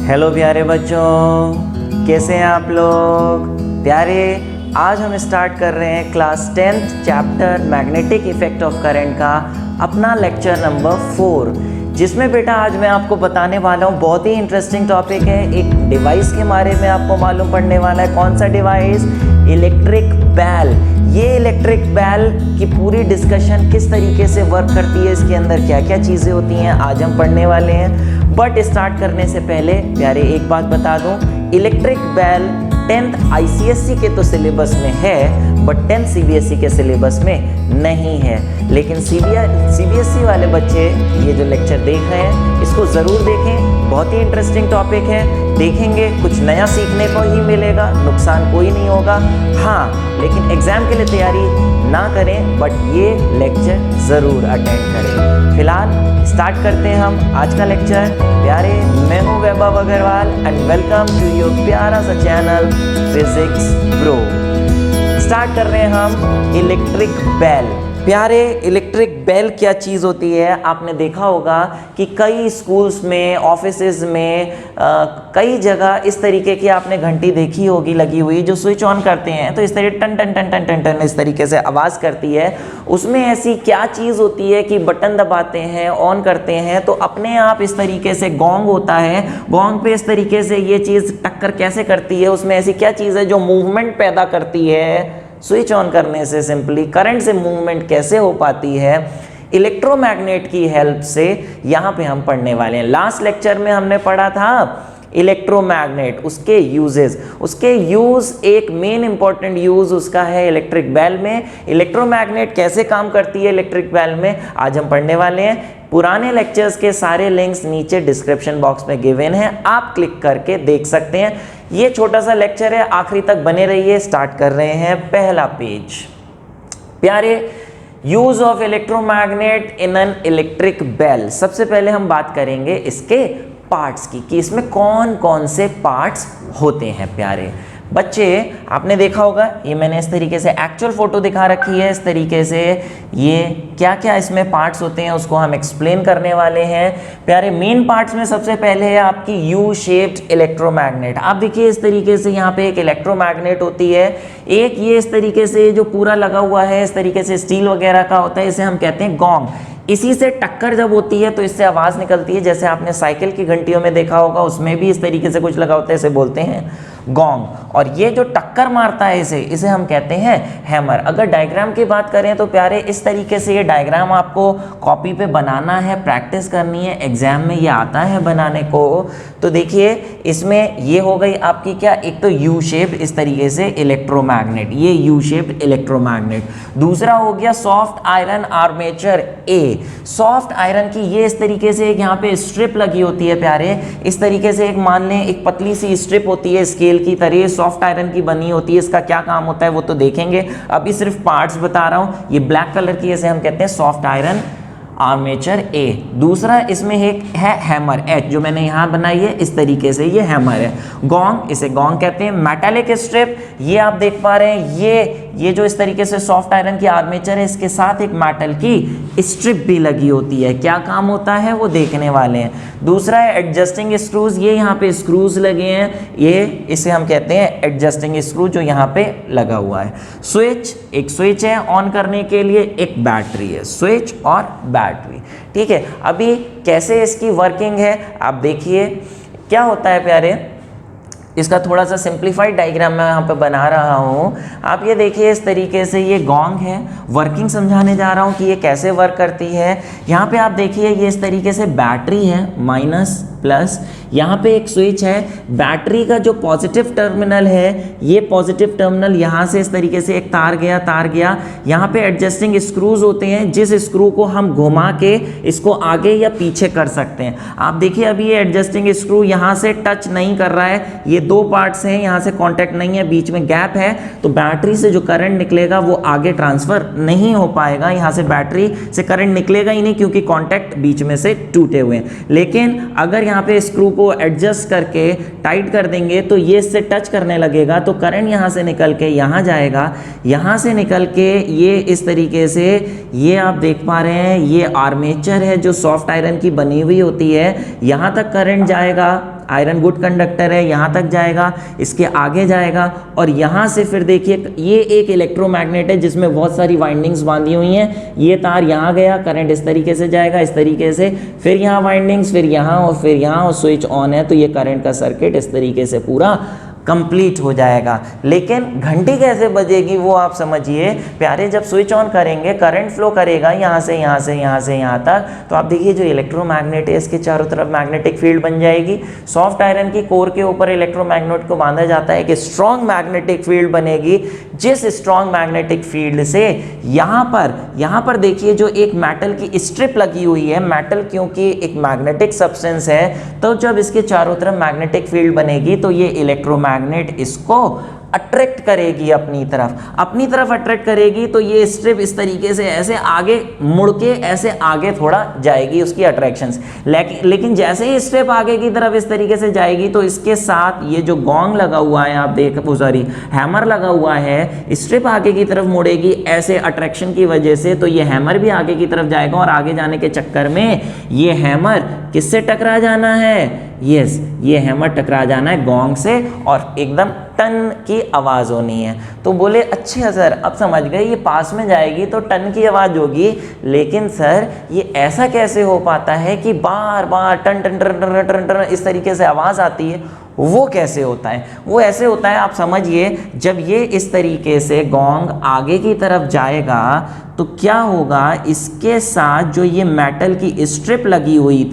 Hello प्यारे बच्चों, कैसे हैं आप लोग प्यारे। आज हम स्टार्ट कर रहे हैं class 10th chapter magnetic effect of current का अपना लेक्चर नंबर 4, जिसमें बेटा आज मैं आपको बताने वाला हूँ बहुत ही इंटरेस्टिंग टॉपिक है। एक डिवाइस के बारे में आपको मालूम पड़ने वाला है। कौन सा डिवाइस? Electric bell. ये इलेक्ट्रिक बेल की पूरी डिस्कशन किस तरीके से वर्क करती है, इसके अंदर क्या क्या चीज़ें होती हैं, आज हम पढ़ने वाले हैं। बट स्टार्ट करने से पहले प्यारे एक बात बता दूं, इलेक्ट्रिक बेल 10th ICSE के तो सिलेबस में है, बट 10th CBSE के सिलेबस में नहीं है। लेकिन CBSE वाले बच्चे ये जो लेक्चर देख रहे हैं इसको ज़रूर देखें, बहुत ही इंटरेस्टिंग टॉपिक है। देखेंगे कुछ नया सीखने को ही मिलेगा, नुकसान कोई नहीं होगा। हाँ, लेकिन एग्ज़ाम के लिए तैयारी ना करें, बट ये लेक्चर ज़रूर अटेंड करें। फिलहाल स्टार्ट करते हैं हम आज का लेक्चर। प्यारे, मैं हूँ Vaibhav Agarwal and welcome to your प्यारा सा चैनल फिजिक्स ब्रो। स्टार्ट कर रहे हैं हम इलेक्ट्रिक बेल। प्यारे, इलेक्ट्रिक बेल क्या चीज़ होती है? आपने देखा होगा कि कई स्कूल्स में, ऑफिसेज में, कई जगह इस तरीके की आपने घंटी देखी होगी लगी हुई, जो स्विच ऑन करते हैं तो इस तरह टन टन टन टन टन टन इस तरीके से आवाज़ करती है। उसमें ऐसी क्या चीज़ होती है कि बटन दबाते हैं, ऑन करते हैं तो अपने आप इस तरीके से गोंग होता है, गोंग पे इस तरीके से ये चीज़ टक्कर कैसे करती है? उसमें ऐसी क्या चीज़ है जो मूवमेंट पैदा करती है? स्विच ऑन करने से सिंपली करंट से मूवमेंट कैसे हो पाती है? इलेक्ट्रोमैग्नेट की हेल्प से यहाँ पे हम पढ़ने वाले हैं। लास्ट लेक्चर में हमने पढ़ा था इलेक्ट्रोमैग्नेट, उसके यूजेस, उसके यूज, एक मेन इंपॉर्टेंट यूज उसका है इलेक्ट्रिक बेल में। इलेक्ट्रोमैग्नेट कैसे काम करती है इलेक्ट्रिक बेल में, आज हम पढ़ने वाले हैं। पुराने लेक्चर्स के सारे लिंक्स नीचे डिस्क्रिप्शन बॉक्स में गिवन है, आप क्लिक करके देख सकते हैं। ये छोटा सा लेक्चर है, आखिरी तक बने रहिए। स्टार्ट कर रहे हैं पहला पेज। प्यारे, use of electromagnet in an electric bell. सबसे पहले हम बात करेंगे इसके पार्ट्स की, कि इसमें कौन कौन से पार्ट्स होते हैं। प्यारे बच्चे, आपने देखा होगा, ये मैंने इस तरीके से एक्चुअल फोटो दिखा रखी है। इस तरीके से ये क्या क्या इसमें पार्ट्स होते हैं उसको हम एक्सप्लेन करने वाले हैं। प्यारे, मेन पार्ट्स में सबसे पहले है आपकी यू शेप्ड इलेक्ट्रोमैग्नेट। आप देखिए इस तरीके से यहाँ पे एक इलेक्ट्रोमैग्नेट होती है, एक ये इस तरीके से जो पूरा लगा हुआ है, इस तरीके से स्टील वगैरह का होता है, इसे हम कहते हैं गोंग। इसी से टक्कर जब होती है तो इससे आवाज़ निकलती है, जैसे आपने साइकिल की घंटियों में देखा होगा, उसमें भी इस तरीके से कुछ लगा होता है, इसे बोलते हैं गोंग। और ये जो टक्कर मारता है इसे हम कहते हैं हैमर। अगर डायग्राम की बात करें तो प्यारे, इस तरीके से ये डायग्राम आपको कॉपी पे बनाना है, प्रैक्टिस करनी है, एग्जाम में ये आता है बनाने को। तो देखिए इसमें ये हो गई आपकी क्या, एक तो यू शेप्ड इस तरीके से इलेक्ट्रोमैग्नेट, ये यू शेप्ड इलेक्ट्रोमैग्नेट। दूसरा हो गया सॉफ्ट आयरन आर्मेचर ए। सॉफ्ट आयरन की ये इस तरीके से एक यहाँ पे स्ट्रिप लगी होती है प्यारे, इस तरीके से एक मान लें एक पतली सी स्ट्रिप होती है स्केल की तरह, सॉफ्ट आयरन की बनी होती है। इसका क्या काम होता है वो तो देखेंगे, अभी सिर्फ पार्ट्स बता रहा हूं। ये ब्लैक कलर की, इसे हम कहते हैं सॉफ्ट आयरन आर्मेचर ए। दूसरा इसमें एक है हैमर एच, जो मैंने यहाँ बनाई है इस तरीके से, ये हैमर है। गोंग, इसे गोंग कहते हैं। मेटालिक स्ट्रिप, ये आप देख पा रहे हैं, ये जो इस तरीके से सॉफ्ट आयरन की आर्मेचर है, इसके साथ एक मेटल की स्ट्रिप भी लगी होती है। क्या काम होता है वो देखने वाले हैं। दूसरा है एडजस्टिंग स्क्रूज, ये यहाँ पे स्क्रूज लगे हैं, ये इसे हम कहते हैं एडजस्टिंग स्क्रू, जो यहाँ पे लगा हुआ है। स्विच, एक स्विच है ऑन करने के लिए, एक बैटरी है, स्विच और बैटरी। ठीक है, अभी कैसे इसकी वर्किंग है आप देखिए। क्या होता है प्यारे, इसका थोड़ा सा सिंप्लीफाइड डायग्राम मैं यहाँ पे बना रहा हूँ। आप ये देखिए इस तरीके से ये गोंग है, वर्किंग समझाने जा रहा हूँ कि ये कैसे वर्क करती है। यहाँ पे आप देखिए ये इस तरीके से बैटरी है, माइनस प्लस, यहाँ पे एक स्विच है। बैटरी का जो पॉजिटिव टर्मिनल है, ये पॉजिटिव टर्मिनल यहाँ से इस तरीके से एक तार गया। यहाँ पे एडजस्टिंग स्क्रूज होते हैं, जिस स्क्रू को हम घुमा के इसको आगे या पीछे कर सकते हैं। आप देखिए अभी ये एडजस्टिंग स्क्रू यहाँ से टच नहीं कर रहा है, ये दो पार्ट्स हैं, यहाँ से कांटेक्ट नहीं है, बीच में गैप है, तो बैटरी से जो करंट निकलेगा वो आगे ट्रांसफर नहीं हो पाएगा। यहाँ से बैटरी से करंट निकलेगा ही नहीं, क्योंकि कांटेक्ट बीच में से टूटे हुए हैं। लेकिन अगर यहाँ पे स्क्रू को एडजस्ट करके टाइट कर देंगे तो ये इससे टच करने लगेगा, तो करंट यहाँ से निकल के यहाँ जाएगा, यहाँ से निकल के ये इस तरीके से, ये आप देख पा रहे हैं, ये आर्मेचर है जो सॉफ्ट आयरन की बनी हुई होती है, यहाँ तक करंट जाएगा आयरन गुड कंडक्टर है, यहाँ तक जाएगा, इसके आगे जाएगा और यहाँ से फिर देखिए ये एक इलेक्ट्रोमैग्नेट है जिसमें बहुत सारी वाइंडिंग्स बांधी हुई हैं। ये तार यहाँ गया, करंट इस तरीके से जाएगा, इस तरीके से, फिर यहाँ वाइंडिंग्स, फिर यहाँ और फिर यहाँ, और स्विच ऑन है तो ये करंट का सर्किट इस तरीके से पूरा कंप्लीट हो जाएगा। लेकिन घंटी कैसे बजेगी वो आप समझिए प्यारे। जब स्विच ऑन करेंगे करंट फ्लो करेगा यहाँ से यहाँ से यहाँ से यहाँ तक, तो आप देखिए जो इलेक्ट्रोमैग्नेट है इसके चारों तरफ मैग्नेटिक फील्ड बन जाएगी। सॉफ्ट आयरन की कोर के ऊपर इलेक्ट्रोमैग्नेट को बांधा जाता है कि स्ट्रॉन्ग मैग्नेटिक फील्ड बनेगी, जिस स्ट्रॉन्ग मैग्नेटिक फील्ड से यहाँ पर देखिए जो एक मेटल की स्ट्रिप लगी हुई है, मेटल क्योंकि एक मैग्नेटिक सब्सटेंस है तो जब इसके चारों तरफ मैग्नेटिक फील्ड बनेगी तो ये इलेक्ट्रोमैग्नेट इसको अट्रैक्ट करेगी अपनी तरफ अट्रैक्ट करेगी, तो ये स्ट्रिप इस तरीके से ऐसे आगे मुड़ के ऐसे आगे थोड़ा जाएगी उसकी अट्रैक्शन से। लेकिन जैसे ही स्ट्रिप आगे की तरफ इस तरीके से जाएगी तो इसके साथ ये जो गोंग लगा हुआ है आप देख हैमर लगा हुआ है, स्ट्रिप आगे की तरफ मुड़ेगी ऐसे अट्रैक्शन की वजह से, तो ये हैमर भी आगे की तरफ जाएगा और आगे जाने के चक्कर में ये हैमर किससे टकरा जाना है? यस, ये हैमर टकरा जाना है गोंग से और एकदम टन की आवाज़ होनी है। तो बोले अच्छा सर अब समझ गए, ये पास में जाएगी तो टन की आवाज़ होगी, लेकिन सर ये ऐसा कैसे हो पाता है कि बार बार टन टन टन टन टन टन इस तरीके से आवाज़ आती है? वो कैसे होता है? वो ऐसे होता है आप समझिए, जब ये इस तरीके से गोंग आगे की तरफ जाएगा तो क्या होगा, इसके साथ जो ये मेटल की स्ट्रिप लगी हुई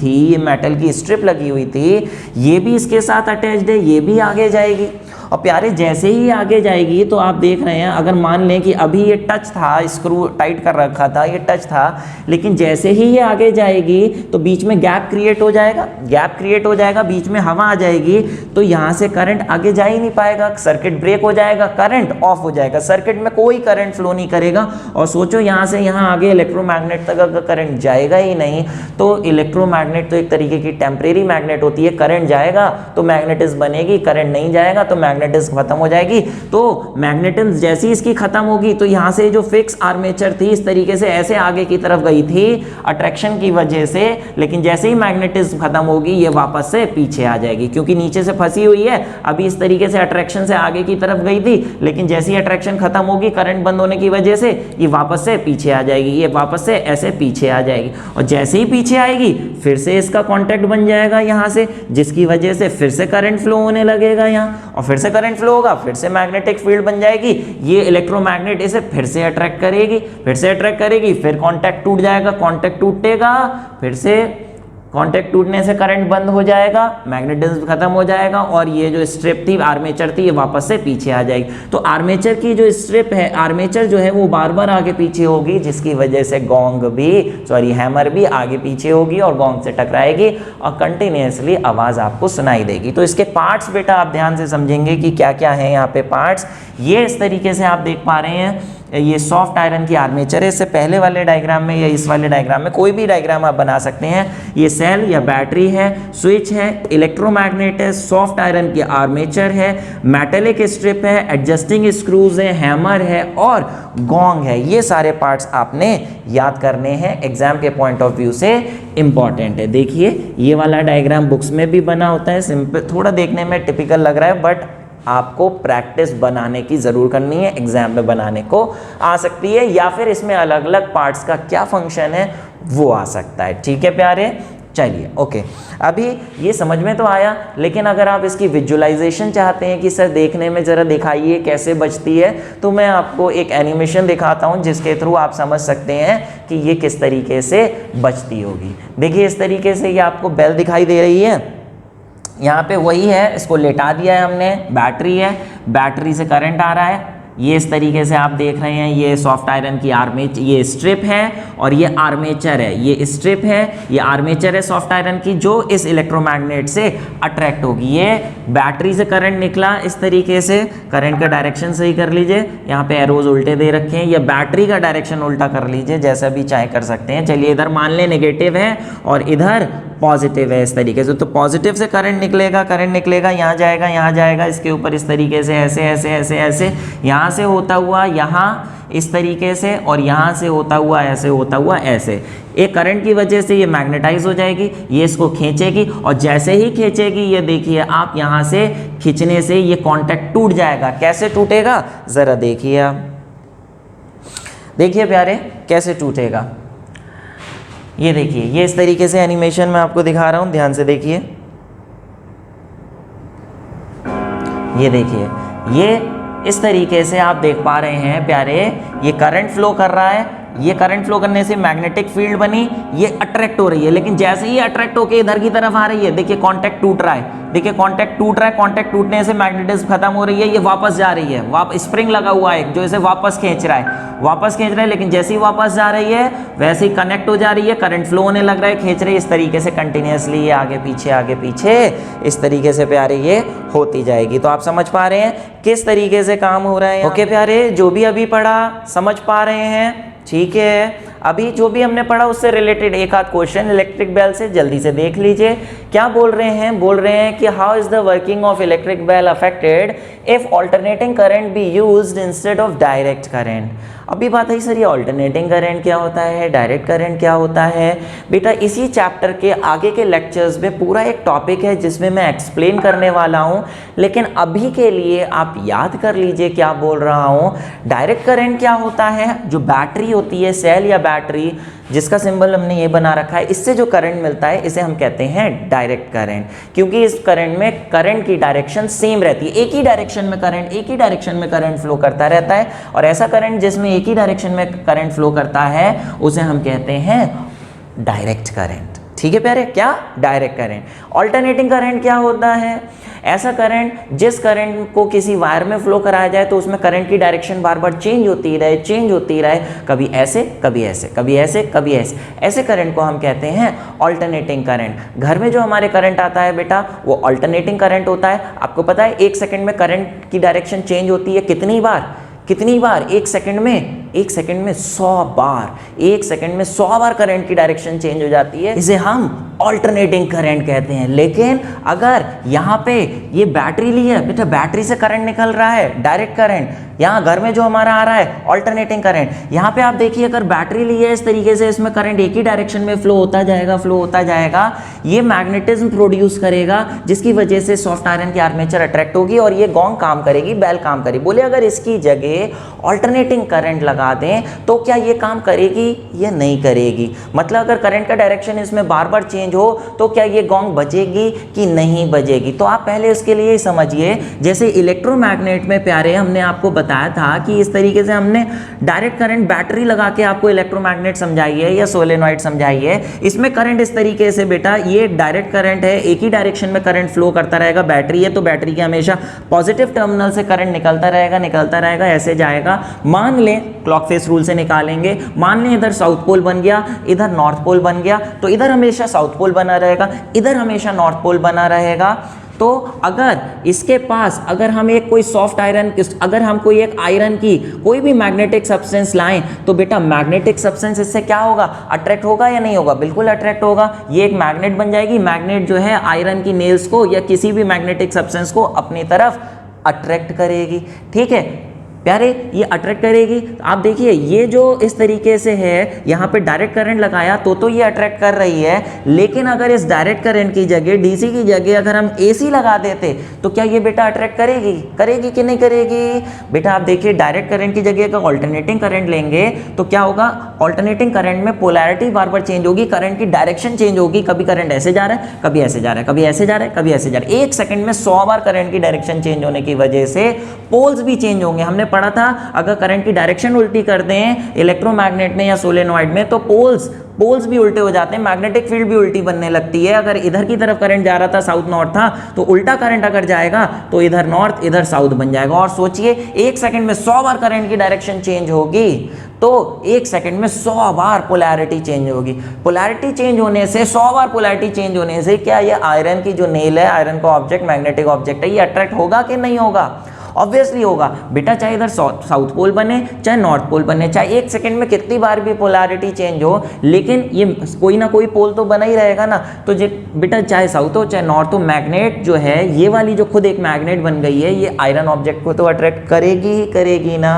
थी, ये भी इसके साथ अटैच्ड है, ये भी आगे जाएगी। और प्यारे जैसे ही आगे जाएगी तो आप देख रहे हैं, अगर मान लें कि अभी ये टच था, स्क्रू टाइट कर रखा था, ये टच था, लेकिन जैसे ही ये आगे जाएगी तो बीच में गैप क्रिएट हो जाएगा, बीच में हवा आ जाएगी, तो यहाँ से करंट आगे जा ही नहीं पाएगा, सर्किट ब्रेक हो जाएगा, करंट ऑफ हो जाएगा, सर्किट में कोई करंट फ्लो नहीं करेगा। और सोचो यहाँ से यहाँ आगे इलेक्ट्रोमैग्नेट तक अगर करंट जाएगा ही नहीं, तो इलेक्ट्रोमैग्नेट तो एक तरीके की टेम्परेरी मैग्नेट होती है, करंट जाएगा तो मैग्नेटिज्म बनेगी, करंट नहीं जाएगा तो मैग्नेटिज्म खत्म हो जाएगी। तो मैग्नेटिज्म जैसी इसकी खत्म होगी तो यहाँ से जो फिक्स आर्मेचर थी इस तरीके से ऐसे आगे की तरफ गई थी अट्रैक्शन की वजह से, लेकिन जैसे ही मैग्नेटिज्म खत्म होगी ये वापस से पीछे आ जाएगी, क्योंकि नीचे से फंसी हुई है। अभी इस तरीके से अट्रैक्शन से आगे की तरफ गई थी, लेकिन जैसे ही अट्रैक्शन खत्म होगी करंट बंद होने की वजह से ये वापस से पीछे आ जाएगी, ये वापस से ऐसे पीछे आ जाएगी। और जैसे ही पीछे आएगी फिर से इसका कॉन्टैक्ट बन जाएगा यहाँ से, जिसकी वजह से फिर से करंट फ्लो होने लगेगा यहाँ, और फिर से करंट फ्लो होगा, फिर से मैग्नेटिक फील्ड बन जाएगी, ये इलेक्ट्रोमैग्नेट इसे फिर से अट्रैक्ट करेगी, फिर कांटेक्ट टूट जाएगा, कांटेक्ट टूटेगा, फिर से कांटेक्ट टूटने से करंट बंद हो जाएगा, मैग्नेटिज्म खत्म हो जाएगा, और ये जो स्ट्रिप थी आर्मेचर थी ये वापस से पीछे आ जाएगी। तो आर्मेचर की जो स्ट्रिप है, आर्मेचर जो है वो बार बार आगे पीछे होगी, जिसकी वजह से हैमर भी आगे पीछे होगी और गोंग से टकराएगी और कंटिन्यूसली आवाज़ आपको सुनाई देगी। तो इसके पार्ट्स बेटा आप ध्यान से समझेंगे कि क्या क्या है यहाँ पे पार्ट्स। ये इस तरीके से आप देख पा रहे हैं, ये सॉफ्ट आयरन की आर्मेचर है। इससे पहले वाले डायग्राम में या इस वाले डायग्राम में कोई भी डायग्राम आप बना सकते हैं। ये सेल या बैटरी है, स्विच है, इलेक्ट्रोमैग्नेट है, सॉफ्ट आयरन की आर्मेचर है, मेटेलिक स्ट्रिप है, एडजस्टिंग स्क्रूज है, हैमर है और गोंग है। ये सारे पार्ट्स आपने याद करने हैं, एग्जाम के पॉइंट ऑफ व्यू से इंपॉर्टेंट है। देखिए ये वाला डायग्राम बुक्स में भी बना होता है, सिंपल थोड़ा देखने में टिपिकल लग रहा है, बट आपको प्रैक्टिस बनाने की ज़रूर करनी है, एग्जाम में बनाने को आ सकती है, या फिर इसमें अलग अलग पार्ट्स का क्या फंक्शन है वो आ सकता है। ठीक है प्यारे, चलिए ओके। अभी ये समझ में तो आया, लेकिन अगर आप इसकी विजुअलाइजेशन चाहते हैं कि सर देखने में ज़रा दिखाइए कैसे बजती है, तो मैं आपको एक एनिमेशन दिखाता हूँ जिसके थ्रू आप समझ सकते हैं कि ये किस तरीके से बजती होगी। देखिए इस तरीके से ये आपको बेल दिखाई दे रही है, यहाँ पे वही है, इसको लेटा दिया है हमने, बैटरी है, बैटरी से करंट आ रहा है। ये इस तरीके से आप देख रहे हैं, ये सॉफ्ट आयरन की आर्मेचर, ये स्ट्रिप है और ये आर्मेचर है, ये स्ट्रिप है, ये आर्मेचर है सॉफ्ट आयरन की, जो इस इलेक्ट्रोमैग्नेट से अट्रैक्ट होगी। ये बैटरी से करंट निकला, इस तरीके से करंट का डायरेक्शन सही कर लीजिए, यहाँ पे एरोज उल्टे दे रखे हैं, ये बैटरी का डायरेक्शन उल्टा कर लीजिए, जैसा भी चाहे कर सकते हैं। चलिए इधर मान लें नेगेटिव है और इधर पॉजिटिव है इस तरीके से, तो पॉजिटिव से करंट निकलेगा, यहाँ जाएगा इसके ऊपर इस तरीके से, ऐसे यहाँ से होता हुआ यहाँ इस तरीके से, और यहाँ से होता हुआ ऐसे। एक करंट की वजह से ये मैग्नेटाइज हो जाएगी, ये इसको खींचेगी, और जैसे ही खींचेगी ये देखिए आप यहाँ से खींचने से ये कांटेक्ट टूट जाएगा। कैसे टूटेगा ज़रा देखिए आप, देखिए प्यारे कैसे टूटेगा। ये देखिए, ये इस तरीके से एनिमेशन मैं आपको दिखा रहा हूँ, ध्यान से देखिए। ये देखिए, ये इस तरीके से आप देख पा रहे हैं प्यारे, ये करंट फ्लो कर रहा है, ये करंट फ्लो करने से मैग्नेटिक फील्ड बनी, ये अट्रैक्ट हो रही है, लेकिन जैसे ही अट्रैक्ट होके इधर की तरफ आ रही है, देखिए कांटेक्ट टूट रहा है, कांटेक्ट टूटने से मैग्नेटिज्म खत्म हो रही है, ये वापस जा रही है, स्प्रिंग लगा हुआ है जो इसे वापस खींच रहा है, लेकिन जैसे ही वापस जा रही है वैसे ही कनेक्ट हो जा रही है, करंट फ्लो होने लग रहा है, खींच रही है, इस तरीके से कंटिन्यूसली ये आगे पीछे इस तरीके से प्यारे ये होती जाएगी। तो आप समझ पा रहे हैं किस तरीके से काम हो रहा है। ओके प्यारे, जो भी अभी पढ़ा समझ पा रहे हैं, ठीक है। अभी जो भी हमने पढ़ा उससे रिलेटेड एक आध क्वेश्चन इलेक्ट्रिक बेल से जल्दी से देख लीजिए। क्या बोल रहे हैं कि how is the working of electric bell affected if alternating current be used instead of direct current. अभी बात है सर, ये ऑल्टरनेटिंग करंट क्या होता है, डायरेक्ट करंट क्या होता है। बेटा इसी चैप्टर के आगे के लेक्चर्स में पूरा एक टॉपिक है जिसमें मैं एक्सप्लेन करने वाला हूँ, लेकिन अभी के लिए आप याद कर लीजिए क्या बोल रहा हूँ। डायरेक्ट करंट क्या होता है, जो बैटरी होती है, सेल या बैटरी जिसका सिंबल हमने ये बना रखा है, इससे जो करंट मिलता है इसे हम कहते हैं डायरेक्ट करंट, क्योंकि इस करंट में करंट की डायरेक्शन सेम रहती है, एक ही डायरेक्शन में करंट फ्लो करता रहता है, और ऐसा करंट जिसमें एक ही डायरेक्शन में करंट फ्लो करता है उसे हम कहते हैं डायरेक्ट करंट। ठीक है प्यारे, क्या डायरेक्ट करंट। ऑल्टरनेटिंग करंट क्या होता है, ऐसा करंट जिस करंट को किसी वायर में फ्लो कराया जाए तो उसमें करंट की डायरेक्शन बार बार चेंज होती रहे, कभी ऐसे कभी ऐसे, ऐसे करंट को हम कहते हैं ऑल्टरनेटिंग करंट। घर में जो हमारे करंट आता है बेटा वो ऑल्टरनेटिंग करंट होता है। आपको पता है 1 सेकंड में करंट की डायरेक्शन चेंज होती है कितनी बार, 1 सेकंड में 100 बार, 1 सेकंड में 100 बार करंट की डायरेक्शन चेंज हो जाती है, इसे हम ऑल्टरनेटिंग करंट कहते हैं। लेकिन अगर यहाँ पे ये बैटरी ली है बेटा, बैटरी से करंट निकल रहा है डायरेक्ट करंट, यहाँ घर में जो हमारा आ रहा है ऑल्टरनेटिंग करंट, यहाँ पे आप देखिए अगर बैटरी ली है इस तरीके से, इसमें करंट एक ही डायरेक्शन में फ्लो होता जाएगा, ये मैग्नेटिज्म प्रोड्यूस करेगा जिसकी वजह से सॉफ्ट आयरन की आर्मेचर अट्रैक्ट होगी और ये गोंग काम करेगी, बेल काम करेगी। बोले अगर इसकी जगह ऑल्टरनेटिंग करंट लगा दें तो क्या ये काम करेगी या नहीं करेगी, मतलब अगर करंट का डायरेक्शन इसमें बार बार चेंज हो तो क्या ये गोंग बजेगी कि नहीं बजेगी। तो आप पहले इसके लिए समझिए, जैसे इलेक्ट्रोमैग्नेट में प्यारे हमने आपको बताया था कि इस तरीके से हमने डायरेक्ट करंट बैटरी लगा के आपको इलेक्ट्रोमैग्नेट समझाइए या सोलेनॉइड समझाइए, इसमें करंट इस तरीके से बेटा ये डायरेक्ट करंट है, एक ही डायरेक्शन में करंट फ्लो करता रहेगा, बैटरी है तो बैटरी के हमेशा पॉजिटिव टर्मिनल से करंट निकलता रहेगा, ऐसे जाएगा। मान लें क्लॉक फेस रूल से निकालेंगे, मान लें इधर साउथ पोल बन गया, इधर नॉर्थ पोल बन गया, तो इधर हमेशा साउथ पोल बना रहेगा, इधर हमेशा नॉर्थ पोल बना रहेगा। तो अगर इसके पास अगर हम एक कोई सॉफ्ट आयरन, अगर हम कोई एक आयरन की कोई भी मैग्नेटिक सब्सटेंस लाएं तो बेटा मैग्नेटिक सब्सटेंस इससे क्या होगा, अट्रैक्ट होगा या नहीं होगा, बिल्कुल अट्रैक्ट होगा। ये एक मैग्नेट बन जाएगी, मैग्नेट जो है आयरन की नेल्स को या किसी भी मैग्नेटिक सब्सटेंस को अपनी तरफ अट्रैक्ट करेगी। ठीक है प्यारे, ये अट्रैक्ट करेगी। आप देखिए ये जो इस तरीके से है, यहाँ पे डायरेक्ट करंट लगाया तो ये अट्रैक्ट कर रही है, लेकिन अगर इस डायरेक्ट करंट की जगह डीसी की जगह अगर हम एसी लगा देते तो क्या ये बेटा अट्रैक्ट करेगी कि नहीं करेगी। बेटा आप देखिए डायरेक्ट करंट की जगह अगर ऑल्टरनेटिंग करंट लेंगे तो क्या होगा, ऑल्टरनेटिंग करंट में पोलैरिटी बार बार चेंज होगी, करंट की डायरेक्शन चेंज होगी, कभी करंट ऐसे जा रहा है, कभी ऐसे जा रहा है, कभी ऐसे जा रहा है, कभी ऐसे जा रहा है। 1 सेकंड में 100 बार करंट की डायरेक्शन चेंज होने की वजह से पोल्स भी चेंज होंगे। हमने पढ़ा था अगर करंट की डायरेक्शन उल्टी कर दें इलेक्ट्रोमैग्नेट में या सोलेनॉइड में तो पोल्स भी उल्टे हो जाते हैं, मैग्नेटिक फील्ड भी उल्टी बनने लगती है। अगर इधर की तरफ करंट जा रहा था, साउथ नॉर्थ था, तो उल्टा करंट अगर जाएगा तो इधर नॉर्थ इधर साउथ बन जाएगा। और सोचिए 1 सेकंड में 100 बार करंट की डायरेक्शन चेंज होगी तो 1 सेकंड में 100 बार पोलैरिटी चेंज होगी। पोलैरिटी चेंज होने से 100 बार पोलैरिटी चेंज होने से क्या ये आयरन की जो नेल है, आयरन का ऑब्जेक्ट मैग्नेटिक ऑब्जेक्ट है, ये अट्रैक्ट होगा कि नहीं होगा। ऑब्वियसली होगा बेटा, चाहे इधर साउथ पोल बने चाहे नॉर्थ पोल बने, चाहे 1 सेकंड में कितनी बार भी पोलैरिटी चेंज हो, लेकिन ये कोई ना कोई पोल तो बना ही रहेगा ना। तो बेटा चाहे साउथ हो चाहे नॉर्थ हो, मैग्नेट जो है ये वाली जो खुद एक मैग्नेट बन गई है, ये आयरन ऑब्जेक्ट को तो अट्रैक्ट करेगी ही करेगी ना।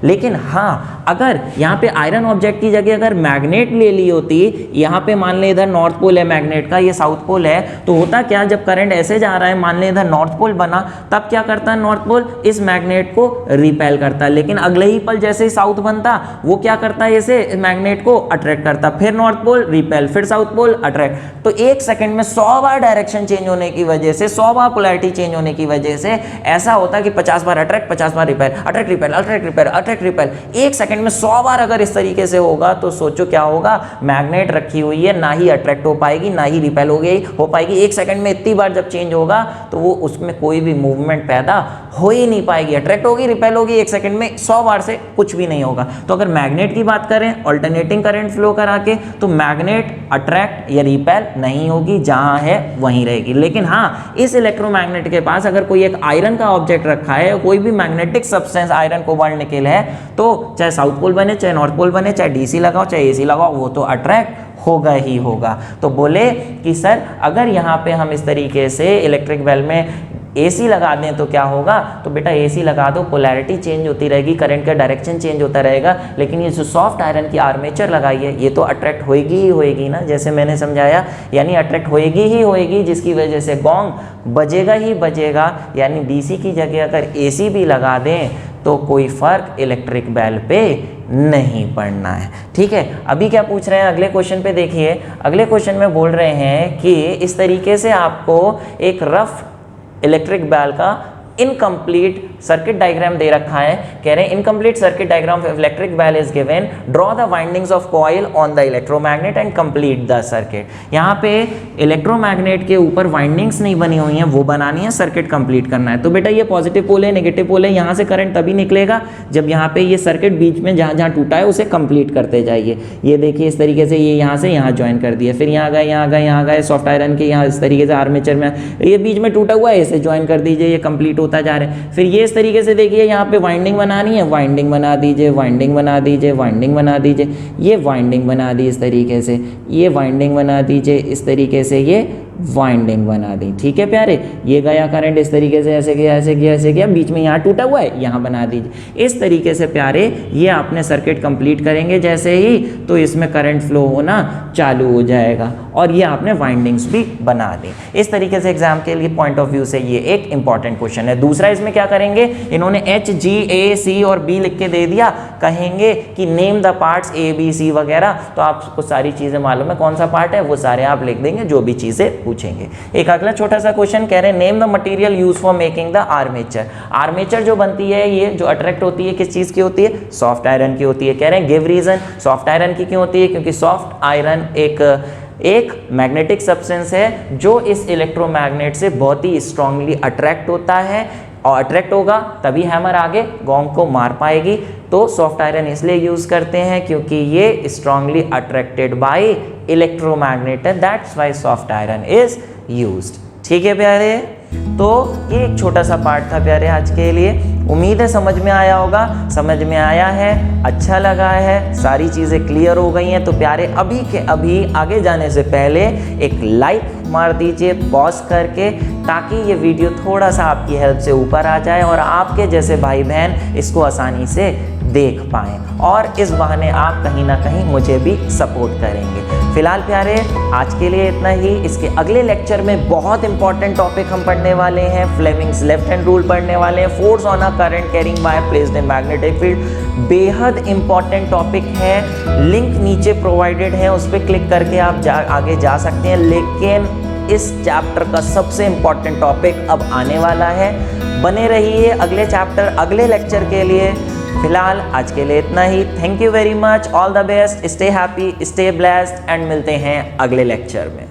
लेकिन हाँ, अगर यहाँ पे आयरन ऑब्जेक्ट की जगह अगर मैग्नेट ले ली होती, यहाँ पे मान ले इधर नॉर्थ पोल है मैग्नेट का, ये साउथ पोल है, तो होता क्या, जब करंट ऐसे जा रहा है, मान ले इधर नॉर्थ पोल बना, तब क्या करता है नॉर्थ पोल, इस मैग्नेट को रिपेल करता है। लेकिन अगले ही पल जैसे ही साउथ बनता, वो क्या करता है, इसे मैग्नेट को अट्रैक्ट करता, फिर नॉर्थ पोल रिपेल, फिर साउथ पोल अट्रैक्ट। तो 1 सेकंड में 100 बार डायरेक्शन चेंज होने की वजह से, 100 बार पोलैरिटी चेंज होने की वजह से ऐसा होता कि 50 बार अट्रैक्ट, 50 बार repel, attract repel, attract repel, attract repel. 1 second में 100 बार अगर इस तरीके से होगा तो सोचो क्या होगा, मैग्नेट रखी हुई है, ना ही अट्रैक्ट हो पाएगी ना ही रिपेल हो पाएगी। 1 सेकंड में इतनी बार जब चेंज होगा तो वो उसमें कोई भी मूवमेंट पैदा हो ही नहीं पाएगी, अट्रैक्ट होगी रिपेल होगी, 1 सेकंड में 100 बार से कुछ भी नहीं होगा। तो अगर मैग्नेट की बात करें ऑल्टरनेटिंग करंट फ्लो करा के, तो मैग्नेट अट्रैक्ट या रिपेल नहीं होगी, जहां है वहीं रहेगी। लेकिन हाँ, इस इलेक्ट्रोमैग्नेट के पास अगर कोई एक आयरन का ऑब्जेक्ट रखा है, कोई भी magnetic substance iron cobalt nickel है, तो चाहे साउथ पोल बने चाहे नॉर्थ पोल बने, चाहे डीसी लगाओ चाहे एसी लगाओ, वो तो अट्रैक्ट होगा ही होगा। तो बोले कि सर अगर यहाँ पे हम इस तरीके से इलेक्ट्रिक बेल में एसी लगा दें तो क्या होगा, तो बेटा एसी लगा दो, पोलैरिटी चेंज होती रहेगी, करंट का डायरेक्शन चेंज होता रहेगा, लेकिन ये जो सॉफ्ट आयरन की आर्मेचर लगाई है ये तो अट्रैक्ट होएगी ही होएगी ना, जैसे मैंने समझाया, यानी अट्रैक्ट होएगी ही होएगी, जिसकी वजह से गोंग बजेगा ही बजेगा। यानी डीसी की जगह अगर एसी भी लगा दें तो कोई फर्क इलेक्ट्रिक बेल पे नहीं पड़ना है। ठीक है, अभी क्या पूछ रहे हैं अगले क्वेश्चन पे देखिए। अगले क्वेश्चन में बोल रहे हैं कि इस तरीके से आपको एक रफ इलेक्ट्रिक बेल का इनकम्प्लीट सर्किट डायग्राम दे रखा है। कह रहे हैं incomplete circuit diagram of electric bell is given, draw the windings of coil on the electromagnet and complete the circuit. यहाँ पे इलेक्ट्रोमैग्नेट के ऊपर वाइंडिंग्स नहीं बनी हुई हैं, वो बनानी है, सर्किट कंप्लीट करना है। तो बेटा ये पॉजिटिव पोल है, नेगेटिव पोल है, यहाँ से करंट तभी निकलेगा जब यहाँ पे ये सर्किट बीच में जहाँ जहाँ टूटा है उसे कंप्लीट करते जाइए। ये देखिए इस तरीके से ये यहाँ से यहाँ ज्वाइन कर दिया, फिर यहाँ गए यहाँ गए यहाँ गए, सॉफ्ट आयरन के यहाँ इस तरीके से आर्मेचर में ये बीच में टूटा हुआ है, इसे ज्वाइन कर दीजिए, ये कंप्लीट होता जा रहा है। फिर ये इस तरीके से देखिए यहाँ पे वाइंडिंग बनानी है, वाइंडिंग बना दीजिए, वाइंडिंग बना दीजिए, वाइंडिंग बना दीजिए, ये वाइंडिंग बना दी इस तरीके से, ये वाइंडिंग बना दीजिए इस तरीके से, ये वाइंडिंग बना दी। ठीक है प्यारे, ये गया करंट इस तरीके से, ऐसे किया ऐसे किया ऐसे किया, बीच में यहाँ टूटा हुआ है, यहाँ बना दीजिए। इस तरीके से प्यारे ये आपने सर्किट कंप्लीट करेंगे जैसे ही, तो इसमें करंट फ्लो होना चालू हो जाएगा, और ये आपने वाइंडिंग्स भी बना दी। इस तरीके से एग्जाम के लिए पॉइंट ऑफ व्यू से ये एक इंपॉर्टेंट क्वेश्चन है। दूसरा इसमें क्या करेंगे, इन्होंने H, G, A, C और B लिख के दे दिया, कहेंगे कि name the parts A, B, C वगैरह, तो आपको सारी चीजें मालूम है कौन सा पार्ट है, वो सारे आप लिख देंगे जो भी चीजें पूछेंगे। एक अगला छोटा सा क्वेश्चन कह रहे हैं name the material use for making the armature. Armature जो बनती है, ये जो अट्रैक्ट होती है किस चीज की होती है, सॉफ्ट आयरन की होती है। कह रहे हैं गिव रीजन, सॉफ्ट आयरन की क्यों होती है, क्योंकि सॉफ्ट आयरन एक मैग्नेटिक सब्सटेंस है जो इस इलेक्ट्रोमैग्नेट से बहुत ही स्ट्रांगली अट्रैक्ट होता है, और अट्रैक्ट होगा तभी हैमर आगे गोंग को मार पाएगी। तो सॉफ्ट आयरन इसलिए यूज करते हैं क्योंकि ये strongly attracted by electromagnet, that's why soft iron is used. ठीक है प्यारे, तो ये एक छोटा सा पार्ट था प्यारे आज के लिए। उम्मीद है समझ में आया होगा, समझ में आया है, अच्छा लगा है, सारी चीज़ें क्लियर हो गई हैं। तो प्यारे अभी के अभी आगे जाने से पहले एक लाइक मार दीजिए पॉज करके, ताकि ये वीडियो थोड़ा सा आपकी हेल्प से ऊपर आ जाए और आपके जैसे भाई बहन इसको आसानी से देख पाएँ, और इस बहाने आप कहीं ना कहीं मुझे भी सपोर्ट करेंगे। फिलहाल प्यारे आज के लिए इतना ही। इसके अगले लेक्चर में बहुत इंपॉर्टेंट टॉपिक हम पढ़ने वाले हैं, फ्लेमिंग्स लेफ्ट हैंड रूल पढ़ने वाले हैं, force on a current carrying wire placed in magnetic field. बेहद इंपॉर्टेंट टॉपिक है, लिंक नीचे प्रोवाइडेड है, उस पर क्लिक करके आप आगे जा सकते हैं। लेकिन इस चैप्टर का सबसे इंपॉर्टेंट टॉपिक अब आने वाला है, बने रहिए अगले चैप्टर अगले लेक्चर के लिए। फिलहाल आज के लिए इतना ही। Thank you very much, all the best, stay happy, stay blessed, and मिलते हैं अगले लेक्चर में।